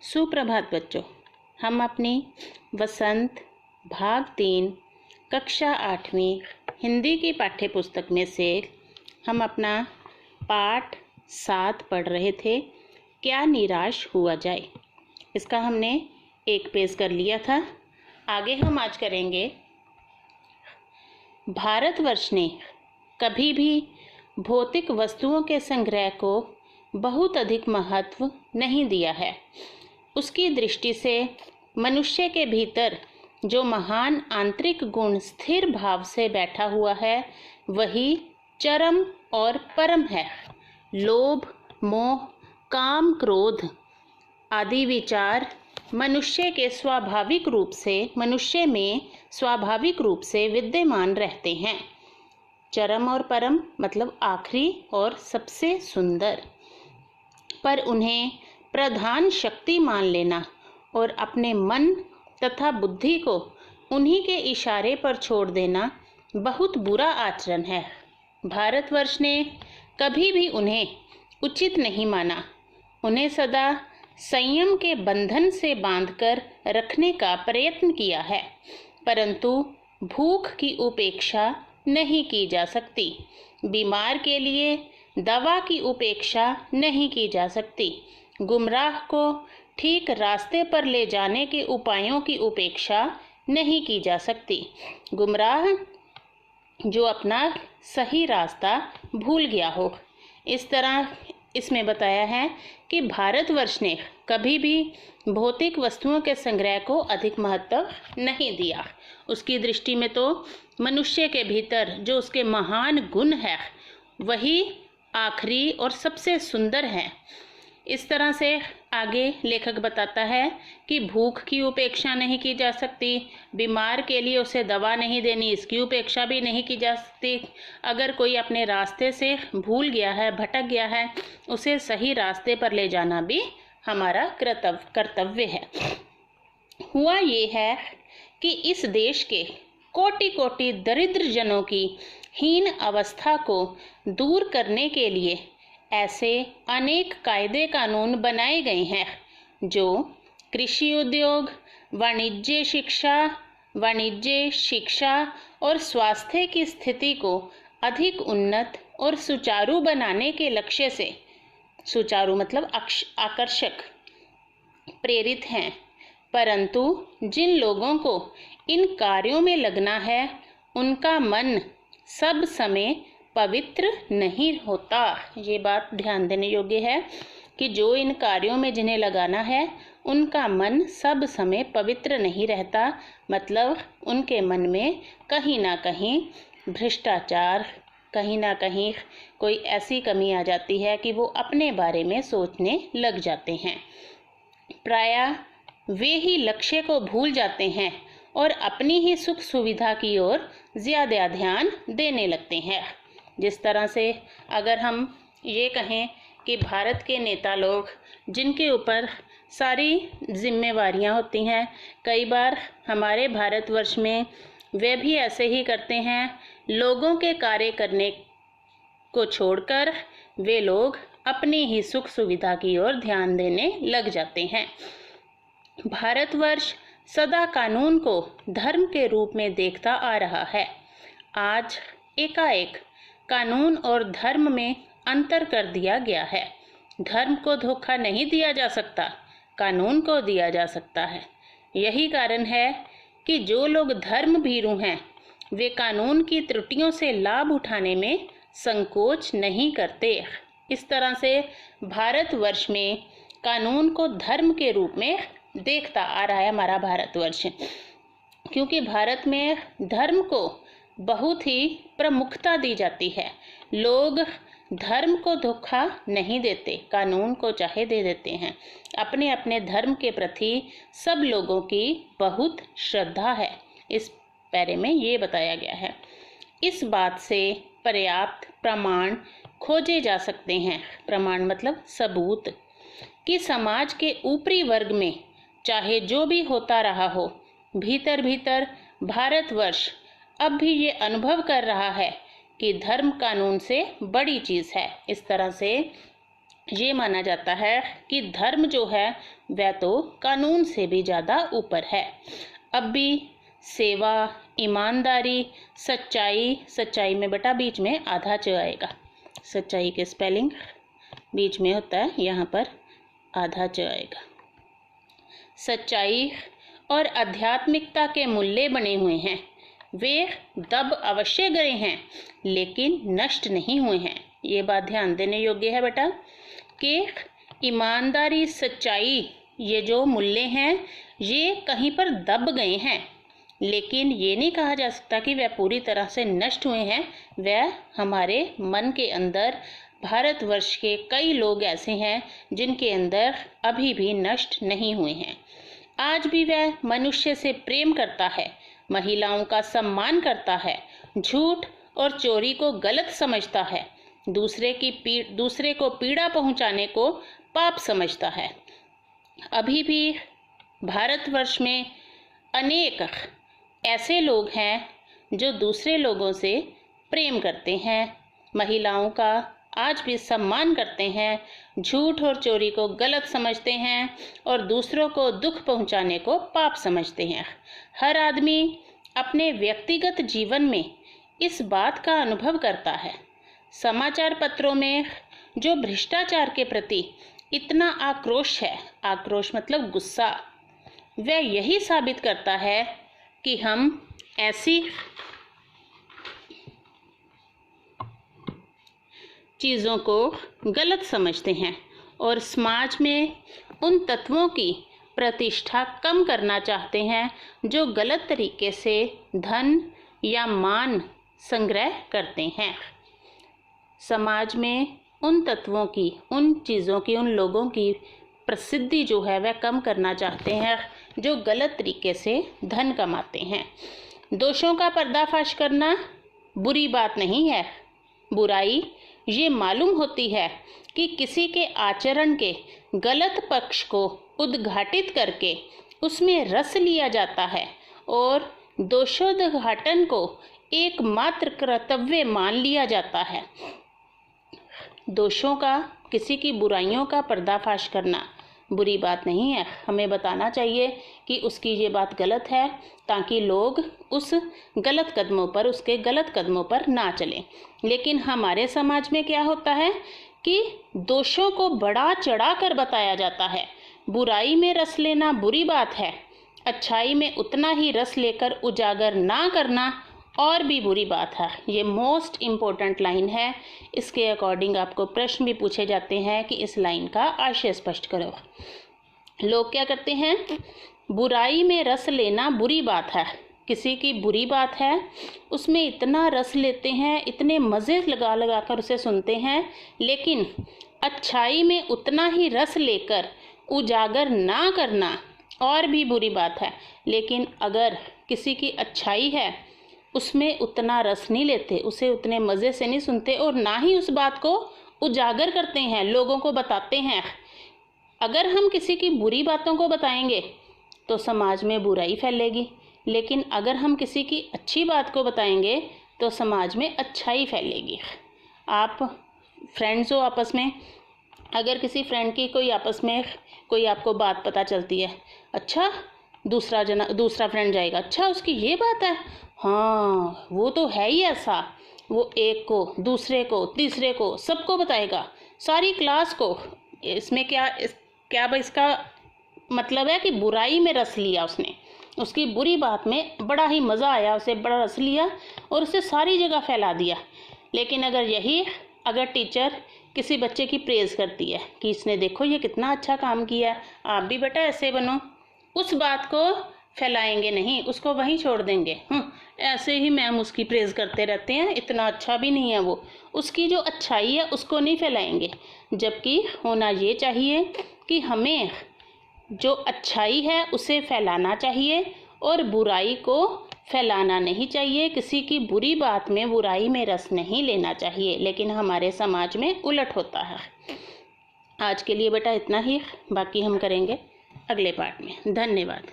सुप्रभात बच्चों। हम अपनी वसंत भाग 3 कक्षा 8वीं हिंदी की पाठ्य पुस्तक में से हम अपना पाठ 7 पढ़ रहे थे, क्या निराश हुआ जाए। इसका हमने एक पेज कर लिया था। आगे हम आज करेंगे, भारतवर्ष ने कभी भी भौतिक वस्तुओं के संग्रह को बहुत अधिक महत्व नहीं दिया है। उसकी दृष्टि से मनुष्य के भीतर जो महान आंतरिक गुण स्थिर भाव से बैठा हुआ है, वही चरम और परम है। लोभ, मोह, काम, क्रोध आदि विचार मनुष्य में स्वाभाविक रूप से विद्यमान रहते हैं। चरम और परम मतलब आखिरी और सबसे सुंदर, पर उन्हें प्रधान शक्ति मान लेना और अपने मन तथा बुद्धि को उन्हीं के इशारे पर छोड़ देना बहुत बुरा आचरण है। भारतवर्ष ने कभी भी उन्हें उचित नहीं माना। उन्हें सदा संयम के बंधन से बांधकर रखने का प्रयत्न किया है, परंतु भूख की उपेक्षा नहीं की जा सकती। बीमार के लिए दवा की उपेक्षा नहीं की जा सकती। गुमराह को ठीक रास्ते पर ले जाने के उपायों की उपेक्षा नहीं की जा सकती। गुमराह जो अपना सही रास्ता भूल गया हो। इस तरह इसमें बताया है कि भारतवर्ष ने कभी भी भौतिक वस्तुओं के संग्रह को अधिक महत्व नहीं दिया। उसकी दृष्टि में तो मनुष्य के भीतर जो उसके महान गुण है, वही आखिरी और सबसे सुंदर है। इस तरह से आगे लेखक बताता है कि भूख की उपेक्षा नहीं की जा सकती, बीमार के लिए उसे दवा नहीं देनी, इसकी उपेक्षा भी नहीं की जा सकती। अगर कोई अपने रास्ते से भूल गया है, भटक गया है, उसे सही रास्ते पर ले जाना भी हमारा कर्तव्य है। हुआ ये है कि इस देश के कोटि कोटि दरिद्र जनों की हीन अवस्था को दूर करने के लिए ऐसे अनेक कायदे कानून बनाए गए हैं जो कृषि उद्योग, वाणिज्य शिक्षा और स्वास्थ्य की स्थिति को अधिक उन्नत और सुचारू बनाने के लक्ष्य से, सुचारू मतलब आकर्षक, प्रेरित हैं। परंतु जिन लोगों को इन कार्यों में लगना है, उनका मन सब समय पवित्र नहीं होता। ये बात ध्यान देने योग्य है कि जो इन कार्यों में जिन्हें लगाना है, उनका मन सब समय पवित्र नहीं रहता। मतलब उनके मन में कहीं ना कहीं भ्रष्टाचार, कहीं ना कहीं कोई ऐसी कमी आ जाती है कि वो अपने बारे में सोचने लग जाते हैं। प्रायः वे ही लक्ष्य को भूल जाते हैं और अपनी ही सुख सुविधा की ओर ज़्यादा ध्यान देने लगते हैं। जिस तरह से अगर हम ये कहें कि भारत के नेता लोग, जिनके ऊपर सारी जिम्मेवारियां होती हैं, कई बार हमारे भारतवर्ष में वे भी ऐसे ही करते हैं। लोगों के कार्य करने को छोड़कर वे लोग अपनी ही सुख सुविधा की ओर ध्यान देने लग जाते हैं। भारतवर्ष सदा कानून को धर्म के रूप में देखता आ रहा है। आज एकाएक कानून और धर्म में अंतर कर दिया गया है। धर्म को धोखा नहीं दिया जा सकता, कानून को दिया जा सकता है। यही कारण है कि जो लोग धर्म भीरू हैं, वे कानून की त्रुटियों से लाभ उठाने में संकोच नहीं करते। इस तरह से भारतवर्ष में कानून को धर्म के रूप में देखता आ रहा है हमारा भारतवर्ष, क्योंकि भारत में धर्म को बहुत ही प्रमुखता दी जाती है। लोग धर्म को धोखा नहीं देते, कानून को चाहे दे देते हैं। अपने अपने धर्म के प्रति सब लोगों की बहुत श्रद्धा है। इस पैरे में ये बताया गया है। इस बात से पर्याप्त प्रमाण खोजे जा सकते हैं, प्रमाण मतलब सबूत, कि समाज के ऊपरी वर्ग में चाहे जो भी होता रहा हो, भीतर भीतर भारतवर्ष अब भी ये अनुभव कर रहा है कि धर्म कानून से बड़ी चीज़ है। इस तरह से ये माना जाता है कि धर्म जो है वह तो कानून से भी ज़्यादा ऊपर है। अब भी सेवा, ईमानदारी, सच्चाई, सच्चाई में बेटा बीच में आधा च आएगा। सच्चाई के स्पेलिंग बीच में होता है, यहाँ पर आधा च आएगा। सच्चाई और आध्यात्मिकता के मूल्य बने हुए हैं। वे दब अवश्य गए हैं लेकिन नष्ट नहीं हुए हैं। ये बात ध्यान देने योग्य है बेटा कि ईमानदारी, सच्चाई, ये जो मूल्य हैं ये कहीं पर दब गए हैं, लेकिन ये नहीं कहा जा सकता कि वह पूरी तरह से नष्ट हुए हैं। वह हमारे मन के अंदर, भारतवर्ष के कई लोग ऐसे हैं जिनके अंदर अभी भी नष्ट नहीं हुए हैं। आज भी वह मनुष्य से प्रेम करता है, महिलाओं का सम्मान करता है, झूठ और चोरी को गलत समझता है, दूसरे को पीड़ा पहुंचाने को पाप समझता है। अभी भी भारतवर्ष में अनेक ऐसे लोग हैं जो दूसरे लोगों से प्रेम करते हैं, महिलाओं का आज भी सम्मान करते हैं, झूठ और चोरी को गलत समझते हैं और दूसरों को दुख पहुंचाने को पाप समझते हैं। हर आदमी अपने व्यक्तिगत जीवन में इस बात का अनुभव करता है। समाचार पत्रों में जो भ्रष्टाचार के प्रति इतना आक्रोश है, आक्रोश मतलब गुस्सा, वह यही साबित करता है कि हम ऐसी चीज़ों को गलत समझते हैं और समाज में उन तत्वों की प्रतिष्ठा कम करना चाहते हैं जो गलत तरीके से धन या मान संग्रह करते हैं। समाज में उन तत्वों की, उन चीज़ों की, उन लोगों की प्रसिद्धि जो है वह कम करना चाहते हैं जो गलत तरीके से धन कमाते हैं। दोषों का पर्दाफाश करना बुरी बात नहीं है। बुराई ये मालूम होती है कि किसी के आचरण के गलत पक्ष को उद्घाटित करके उसमें रस लिया जाता है और दोषोद्घाटन को एकमात्र कर्तव्य मान लिया जाता है। दोषों का, किसी की बुराइयों का पर्दाफाश करना बुरी बात नहीं है। हमें बताना चाहिए कि उसकी ये बात गलत है ताकि लोग उसके गलत कदमों पर ना चलें। लेकिन हमारे समाज में क्या होता है कि दोषों को बढ़ा चढ़ा कर बताया जाता है। बुराई में रस लेना बुरी बात है, अच्छाई में उतना ही रस लेकर उजागर ना करना और भी बुरी बात है। ये मोस्ट इम्पोर्टेंट लाइन है। इसके अकॉर्डिंग आपको प्रश्न भी पूछे जाते हैं कि इस लाइन का आशय स्पष्ट करो। लोग क्या करते हैं, बुराई में रस लेना बुरी बात है। किसी की बुरी बात है उसमें इतना रस लेते हैं, इतने मज़े लगा लगा कर उसे सुनते हैं, लेकिन अच्छाई में उतना ही रस लेकर उजागर ना करना और भी बुरी बात है। लेकिन अगर किसी की अच्छाई है उसमें उतना रस नहीं लेते, उसे उतने मज़े से नहीं सुनते और ना ही उस बात को उजागर करते हैं, लोगों को बताते हैं। अगर हम किसी की बुरी बातों को बताएंगे तो समाज में बुराई फैलेगी, लेकिन अगर हम किसी की अच्छी बात को बताएंगे तो समाज में अच्छाई फैलेगी। आप फ्रेंड्स हो आपस में, अगर किसी फ्रेंड की कोई आपस में कोई आपको बात पता चलती है, अच्छा दूसरा फ्रेंड जाएगा, अच्छा उसकी ये बात है, हाँ वो तो है ही ऐसा, वो एक को, दूसरे को, तीसरे को, सबको बताएगा, सारी क्लास को। इसमें क्या इसका मतलब है कि बुराई में रस लिया उसने, उसकी बुरी बात में बड़ा ही मज़ा आया, उसे बड़ा रस लिया और उसे सारी जगह फैला दिया। लेकिन अगर टीचर किसी बच्चे की प्रेज़ करती है कि इसने देखो ये कितना अच्छा काम किया है, आप भी बेटा ऐसे बनो, उस बात को फैलाएंगे नहीं, उसको वहीं छोड़ देंगे। ऐसे ही मैम उसकी प्रेज़ करते रहते हैं, इतना अच्छा भी नहीं है वो, उसकी जो अच्छाई है उसको नहीं फैलाएंगे। जबकि होना ये चाहिए कि हमें जो अच्छाई है उसे फैलाना चाहिए और बुराई को फैलाना नहीं चाहिए। किसी की बुरी बात में, बुराई में रस नहीं लेना चाहिए, लेकिन हमारे समाज में उलट होता है। आज के लिए बेटा इतना ही, बाकी हम करेंगे अगले पार्ट में। धन्यवाद।